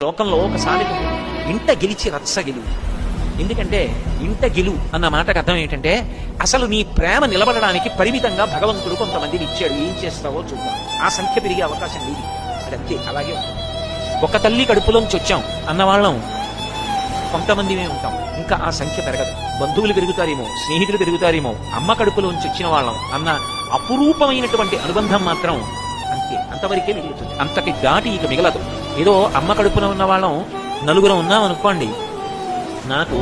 లోకంలో ఒక సామెత ఉంది. ఇంట గెలిచి రచ్చ గెలువు. ఎందుకంటే ఇంట గెలు అన్న మాటకు అర్థం ఏంటంటే అసలు నీ ప్రేమ నిలబడడానికి పరిమితంగా భగవంతుడు కొంతమందిని ఇచ్చాడు. ఏం చేస్తావో చూద్దాం. ఆ సంఖ్య పెరిగే అవకాశం లేదు. అదంతే, అలాగే ఉంటుంది. ఒక తల్లి కడుపులోంచి వచ్చాం అన్నవాళ్ళం కొంతమందిమే ఉంటాం. ఇంకా ఆ సంఖ్య పెరగదు. బంధువులు పెరుగుతారేమో, స్నేహితులు పెరుగుతారేమో, అమ్మ కడుపులోంచి వచ్చిన వాళ్ళం అన్న అపురూపమైనటువంటి అనుబంధం మాత్రం అంతే, అంతవరకే మిగులుతుంది. అంతకి దాటి ఇక మిగలదు. ఏదో అమ్మ కడుపున ఉన్న వాళ్ళం నలుగురం ఉన్నాం అనుకోండి, నాకు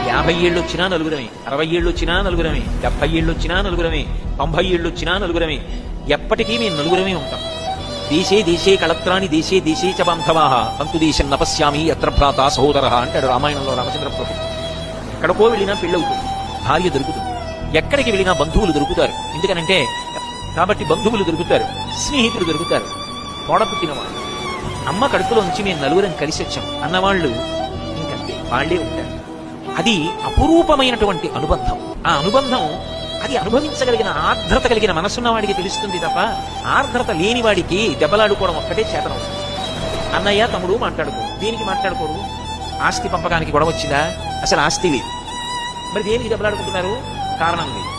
50 ఏళ్ళు వచ్చినా నలుగురమే, 60 ఏళ్ళు వచ్చినా నలుగురమే, 70 ఏళ్ళు వచ్చినా నలుగురమే, 90 ఏళ్ళు వచ్చినా నలుగురమే. ఎప్పటికీ మేము నలుగురమే ఉంటాం. దేశే దేశే కళత్రాని దేశే దేశే చ బాంధవాః తంతు దేశం నపశ్యామి యత్ర భ్రాత సహోదరః అంటాడు రామాయణంలో రామచంద్ర ప్రభు. ఎక్కడికో వెళ్ళినా పెళ్ళవుతుంది, భార్య దొరుకుతుంది. ఎక్కడికి వెళ్ళినా బంధువులు దొరుకుతారు. ఎందుకనంటే కాబట్టి బంధువులు దొరుకుతారు, స్నేహితులు దొరుకుతారు, తోడపుట్టినవాళ్ళు. అమ్మ కడుపులోంచి మేము నలుగురం కలిసి వచ్చాం అన్నవాళ్ళు ఇంకంతే, వాళ్లే ఉంటారు. అది అపురూపమైనటువంటి అనుబంధం. ఆ అనుబంధం అది అనుభవించగలిగిన ఆర్ద్రత కలిగిన మనసున్న వాడికి తెలుస్తుంది తప్ప ఆర్ద్రత లేని వాడికి దెబ్బలాడుకోవడం ఒక్కటే చేతనం. అన్నయ్య తమ్ముడు మాట్లాడుకోరు. దేనికి మాట్లాడుకోరు? ఆస్తి పంపకానికి గొడవ వచ్చిందా? అసలు ఆస్తి లేదు. మరి దేనికి దెబ్బలాడుకుంటున్నారు? కారణం లేదు.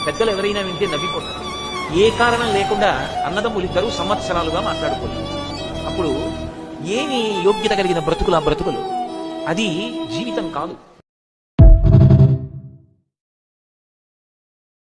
పెద్దలు ఎవరైనా వింటే నవ్విపోతారు. ఏ కారణం లేకుండా అన్నదమ్ములు ఇద్దరు సంవత్సరాలుగా మాట్లాడుకోలేదు. అప్పుడు ఏమి యోగ్యత కలిగిన బ్రతుకులు ఆ బ్రతుకులు? అది జీవితం కాదు.